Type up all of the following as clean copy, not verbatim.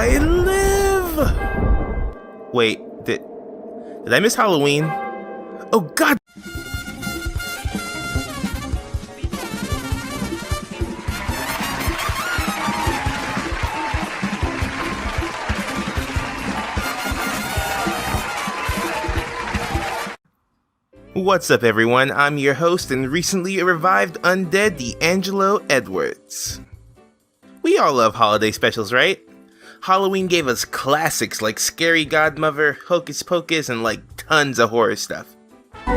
I live! Wait, did I miss Halloween? Oh god! What's up everyone, I'm your host and recently revived undead D'Angelo Edwards. We all love holiday specials, right? Halloween gave us classics like Scary Godmother, Hocus Pocus, and like tons of horror stuff. Bobby,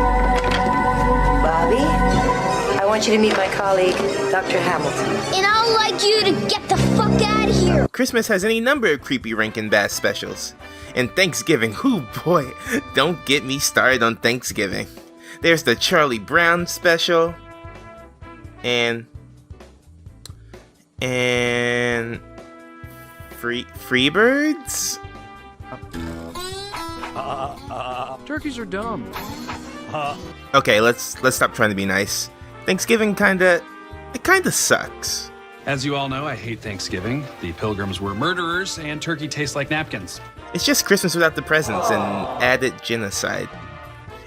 I want you to meet my colleague, Dr. Hamilton. And I'd like you to get the fuck out of here! Christmas has any number of creepy Rankin Bass specials. And Thanksgiving, whoo boy, don't get me started on Thanksgiving. There's the Charlie Brown special, and Freebirds? Turkeys are dumb. Okay, let's stop trying to be nice. Thanksgiving kinda sucks. As you all know, I hate Thanksgiving. The Pilgrims were murderers, and turkey tastes like napkins. It's just Christmas without the presents and added genocide.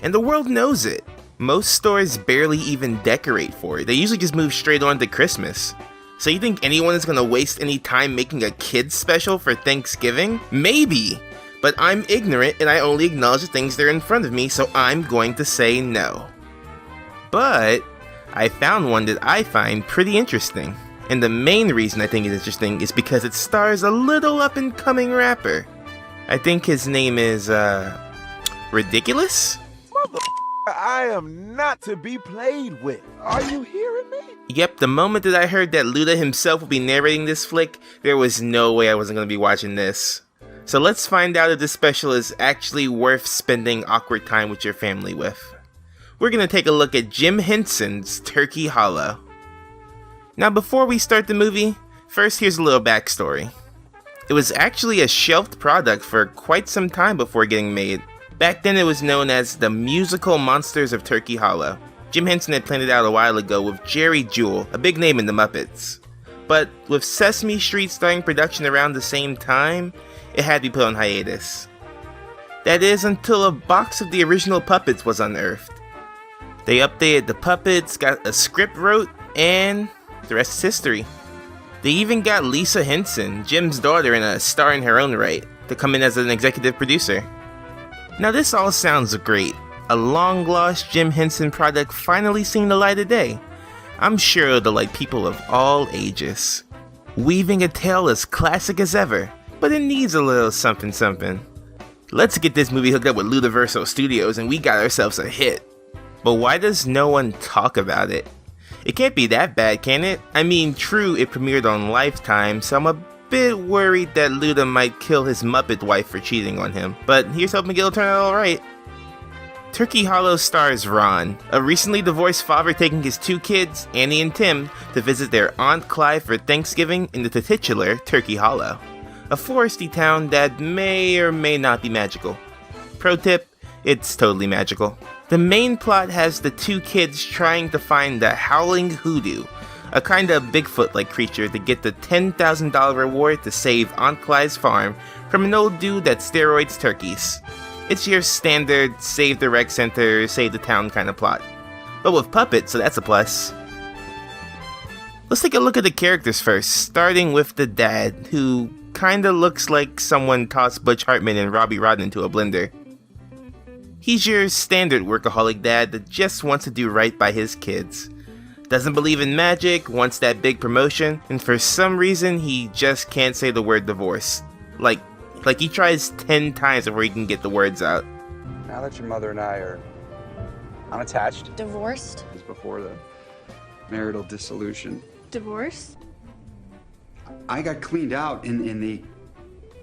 And the world knows it. Most stores barely even decorate for it. They usually just move straight on to Christmas. So you think anyone is gonna waste any time making a kids special for Thanksgiving? Maybe! But I'm ignorant and I only acknowledge the things that are in front of me, so I'm going to say no. But I found one that I find pretty interesting. And the main reason I think it's interesting is because it stars a little up-and-coming rapper. I think his name is, Ridiculous? I am not to be played with. Are you hearing me? Yep, the moment that I heard that Luda himself would be narrating this flick, there was no way I wasn't going to be watching this. So let's find out if this special is actually worth spending awkward time with your family with. We're going to take a look at Jim Henson's Turkey Hollow. Now before we start the movie, first here's a little backstory. It was actually a shelved product for quite some time before getting made. Back then it was known as the Musical Monsters of Turkey Hollow. Jim Henson had planned it out a while ago with Jerry Jewell, a big name in the Muppets. But with Sesame Street starting production around the same time, it had to be put on hiatus. That is until a box of the original puppets was unearthed. They updated the puppets, got a script wrote, and the rest is history. They even got Lisa Henson, Jim's daughter and a star in her own right, to come in as an executive producer. Now this all sounds great. A long-lost Jim Henson product finally seeing the light of day. I'm sure it'll delight people of all ages. Weaving a tale as classic as ever, but it needs a little something something. Let's get this movie hooked up with Ludacris Studios and we got ourselves a hit. But why does no one talk about it? It can't be that bad, can it? I mean, true, it premiered on Lifetime, so I'm a bit worried that Luda might kill his Muppet wife for cheating on him, but here's hoping it'll turn out alright. Turkey Hollow stars Ron, a recently divorced father taking his two kids, Annie and Tim, to visit their Aunt Clive for Thanksgiving in the titular Turkey Hollow, a foresty town that may or may not be magical. Pro tip, it's totally magical. The main plot has the two kids trying to find the Howling Hoodoo, a kinda Bigfoot-like creature to get the $10,000 reward to save Aunt Clive's farm from an old dude that steroids turkeys. It's your standard save the rec center, save the town kind of plot. But with puppets, so that's a plus. Let's take a look at the characters first, starting with the dad, who kinda looks like someone tossed Butch Hartman and Robbie Rodden into a blender. He's your standard workaholic dad that just wants to do right by his kids. Doesn't believe in magic, wants that big promotion, and for some reason he just can't say the word divorce. Like he tries 10 times before he can get the words out. Now that your mother and I are unattached. Divorced? As before the marital dissolution. Divorce? I got cleaned out in the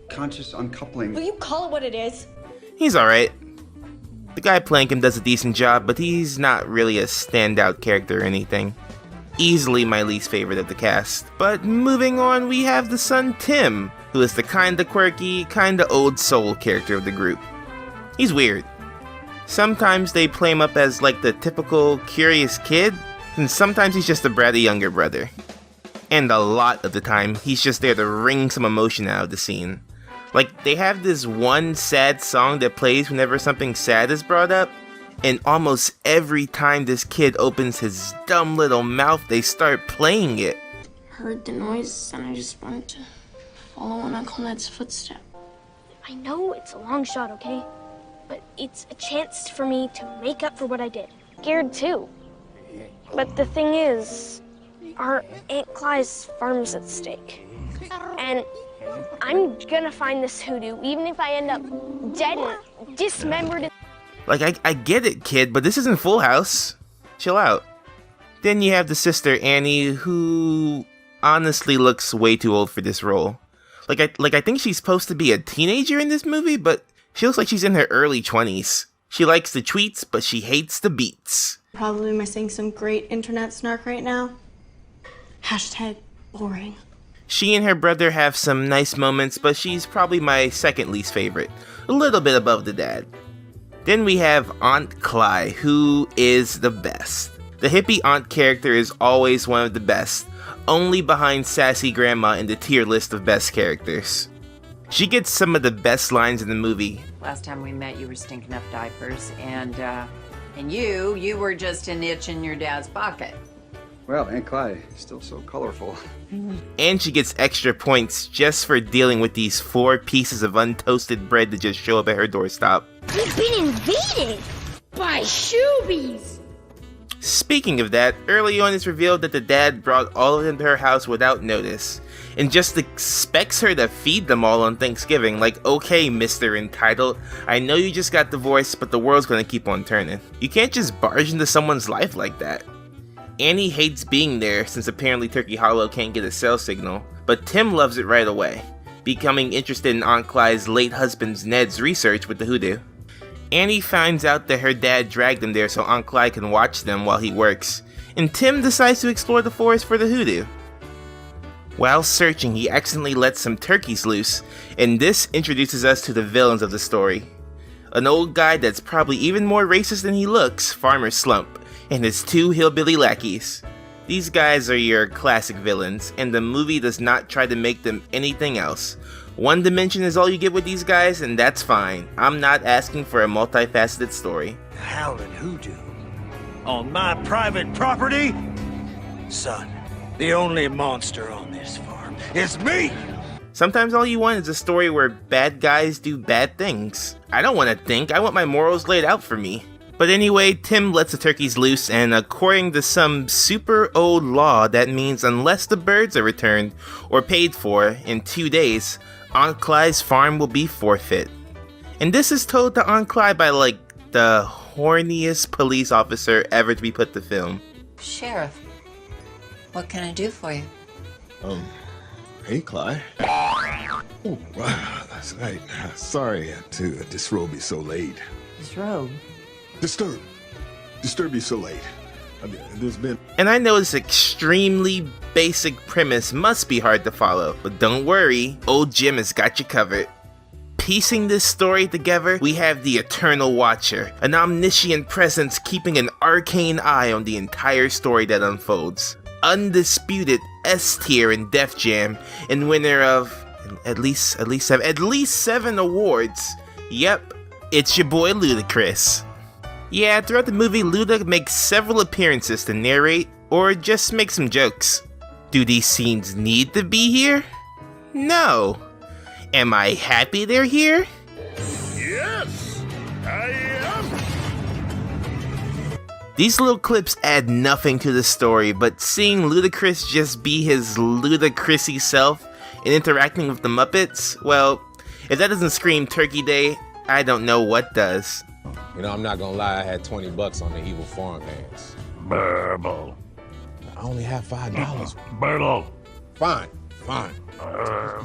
conscious uncoupling. Will you call it what it is? He's alright. The guy playing him does a decent job, but he's not really a standout character or anything. Easily my least favorite of the cast. But moving on, we have the son Tim, who is the kinda quirky, kinda old soul character of the group. He's weird. Sometimes they play him up as like the typical curious kid, and sometimes he's just a bratty younger brother. And a lot of the time, he's just there to wring some emotion out of the scene. Like, they have this one sad song that plays whenever something sad is brought up, and almost every time this kid opens his dumb little mouth, they start playing it. Heard the noise and I just wanted to follow in Uncle Ned's footsteps. I know it's a long shot, okay? But it's a chance for me to make up for what I did. Scared too. But the thing is, our Aunt Cly's farm's at stake. And I'm gonna find this hoodoo, even if I end up dead and dismembered. Like, I get it, kid, but this isn't Full House. Chill out. Then you have the sister, Annie, who honestly looks way too old for this role. I think she's supposed to be a teenager in this movie, but she looks like she's in her early 20s. She likes the tweets, but she hates the beats. Probably missing some great internet snark right now. Hashtag boring. She and her brother have some nice moments, but she's probably my second least favorite. A little bit above the dad. Then we have Aunt Cly, who is the best. The hippie aunt character is always one of the best, only behind Sassy Grandma in the tier list of best characters. She gets some of the best lines in the movie. Last time we met, you were stinking up diapers, and you were just an itch in your dad's pocket. Well, Aunt Clyde, still so colorful. And she gets extra points just for dealing with these 4 pieces of untoasted bread that just show up at her doorstop. We've been invaded by shoobies. Speaking of that, early on it's revealed that the dad brought all of them to her house without notice, and just expects her to feed them all on Thanksgiving. Like, okay, Mr. Entitled, I know you just got divorced, but the world's gonna keep on turning. You can't just barge into someone's life like that. Annie hates being there since apparently Turkey Hollow can't get a cell signal, but Tim loves it right away, becoming interested in Aunt Cly's late husband's Ned's research with the hoodoo. Annie finds out that her dad dragged them there so Aunt Cly can watch them while he works, and Tim decides to explore the forest for the hoodoo. While searching, he accidentally lets some turkeys loose, and this introduces us to the villains of the story. An old guy that's probably even more racist than he looks, Farmer Slump, and his 2 hillbilly lackeys. These guys are your classic villains, and the movie does not try to make them anything else. One dimension is all you get with these guys, and that's fine. I'm not asking for a multifaceted story. Howlin' hoodoo on my private property? Son, the only monster on this farm is me! Sometimes all you want is a story where bad guys do bad things. I don't want to think, I want my morals laid out for me. But anyway, Tim lets the turkeys loose, and according to some super old law, that means unless the birds are returned or paid for in 2 days, Aunt Cly's farm will be forfeit. And this is told to Aunt Cly by like the horniest police officer ever to be put to film. Sheriff, what can I do for you? Hey, Cly. Oh, wow, that's right. Sorry to disrobe you so late. Disrobe? Disturb you so late. I mean, there's been... And I know this extremely basic premise must be hard to follow, but don't worry, old Jim has got you covered. Piecing this story together, we have the Eternal Watcher, an omniscient presence keeping an arcane eye on the entire story that unfolds. Undisputed S tier in Def Jam, and winner of at least 7 awards. Yep, it's your boy Ludacris. Yeah, throughout the movie, Luda makes several appearances to narrate, or just make some jokes. Do these scenes need to be here? No. Am I happy they're here? Yes, I am! These little clips add nothing to the story, but seeing Ludacris just be his Ludacrisy self and interacting with the Muppets, well, if that doesn't scream Turkey Day, I don't know what does. You know, I'm not gonna lie, I had 20 bucks on the evil farm hands. Burble. I only have $5. Burble. Fine.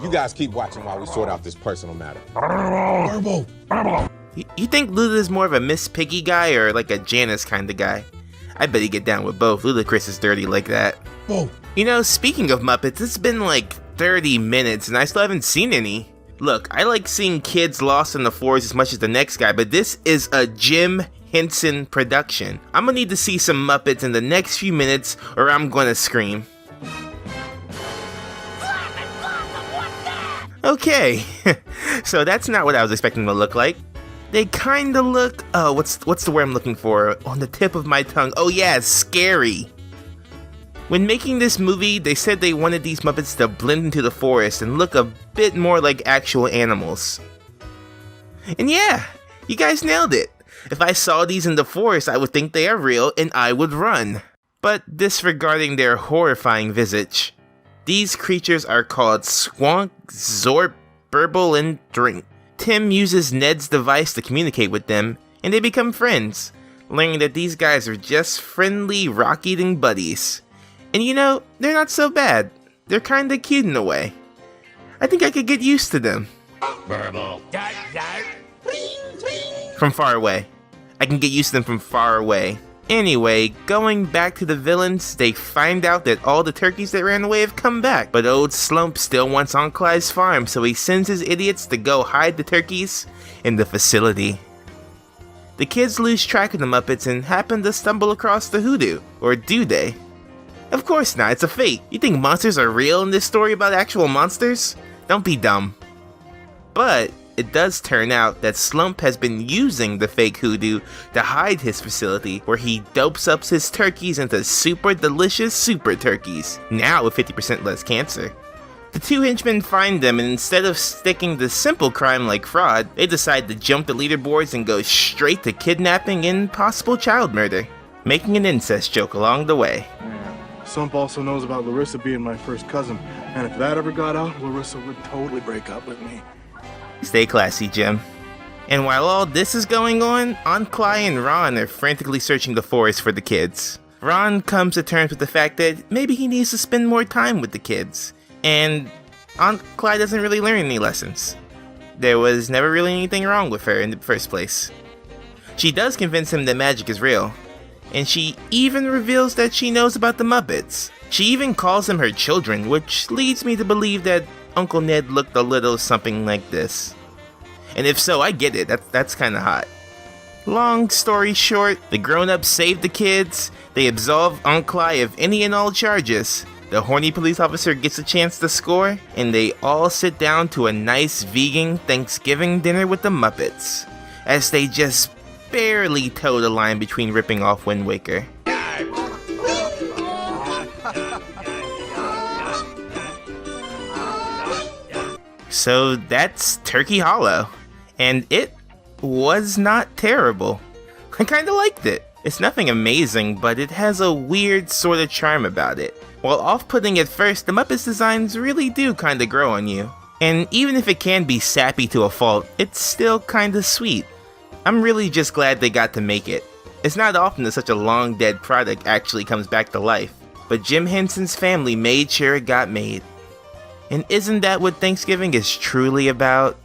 You guys keep watching while we sort out this personal matter. Burble. You think Luda is more of a Miss Piggy guy or like a Janice kind of guy? I bet he'd get down with both. Ludacris is dirty like that. Whoa. You know, speaking of Muppets, it's been like 30 minutes and I still haven't seen any. Look, I like seeing kids lost in the forest as much as the next guy, but this is a Jim Henson production. I'm gonna need to see some Muppets in the next few minutes or I'm gonna scream. Okay, so that's not what I was expecting them to look like. They kinda look, what's the word I'm looking for? On the tip of my tongue. Oh yeah, scary. When making this movie, they said they wanted these Muppets to blend into the forest and look a bit more like actual animals. And yeah, you guys nailed it. If I saw these in the forest, I would think they are real and I would run. But disregarding their horrifying visage, these creatures are called Squonk, Zorp, Burble, and Drink. Tim uses Ned's device to communicate with them, and they become friends, learning that these guys are just friendly, rock-eating buddies. And you know, they're not so bad. They're kinda cute in a way. I think I could get used to them. Burble. From far away. I can get used to them from far away. Anyway, going back to the villains, they find out that all the turkeys that ran away have come back, but old Slump still wants on Clyde's farm, so he sends his idiots to go hide the turkeys in the facility. The kids lose track of the Muppets and happen to stumble across the hoodoo, or do they? Of course not, it's a fake. You think monsters are real in this story about actual monsters? Don't be dumb. But it does turn out that Slump has been using the fake hoodoo to hide his facility, where he dopes up his turkeys into super delicious super turkeys, now with 50% less cancer. The two henchmen find them, and instead of sticking to simple crime like fraud, they decide to jump the leaderboards and go straight to kidnapping and possible child murder, making an incest joke along the way. Slump also knows about Larissa being my first cousin, and if that ever got out, Larissa would totally break up with me. Stay classy, Jim. And while all this is going on, Aunt Cly and Ron are frantically searching the forest for the kids. Ron comes to terms with the fact that maybe he needs to spend more time with the kids, and Aunt Cly doesn't really learn any lessons. There was never really anything wrong with her in the first place. She does convince him that magic is real, and she even reveals that she knows about the Muppets. She even calls them her children, which leads me to believe that Uncle Ned looked a little something like this. And if so, I get it, that's kinda hot. Long story short, the grown-ups save the kids, they absolve Aunt Cly of any and all charges, the horny police officer gets a chance to score, and they all sit down to a nice vegan Thanksgiving dinner with the Muppets, as they just barely toe the line between ripping off Wind Waker. So that's Turkey Hollow, and it was not terrible. I kinda liked it. It's nothing amazing, but it has a weird sort of charm about it. While off-putting at first, the Muppets designs really do kinda grow on you. And even if it can be sappy to a fault, it's still kinda sweet. I'm really just glad they got to make it. It's not often that such a long-dead product actually comes back to life, but Jim Henson's family made sure it got made. And isn't that what Thanksgiving is truly about?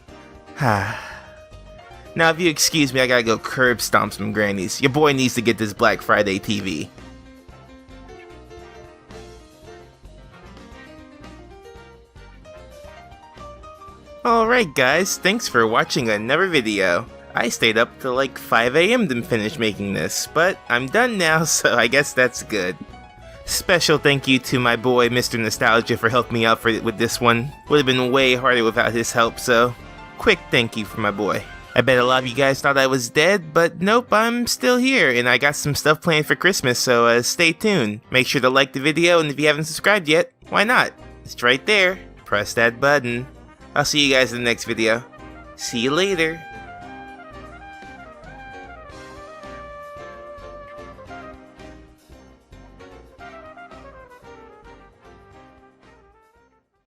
Now if you excuse me, I gotta go curb stomp some grannies. Your boy needs to get this Black Friday TV. Alright guys, thanks for watching another video. I stayed up till like 5 AM to finish making this, but I'm done now, so I guess that's good. Special thank you to my boy Mr. Nostalgia for helping me out with this one. Would have been way harder without his help, so quick thank you for my boy. I bet a lot of you guys thought I was dead, but nope, I'm still here, and I got some stuff planned for Christmas, so stay tuned. Make sure to like the video, and if you haven't subscribed yet, why not? It's right there. Press that button. I'll see you guys in the next video. See you later.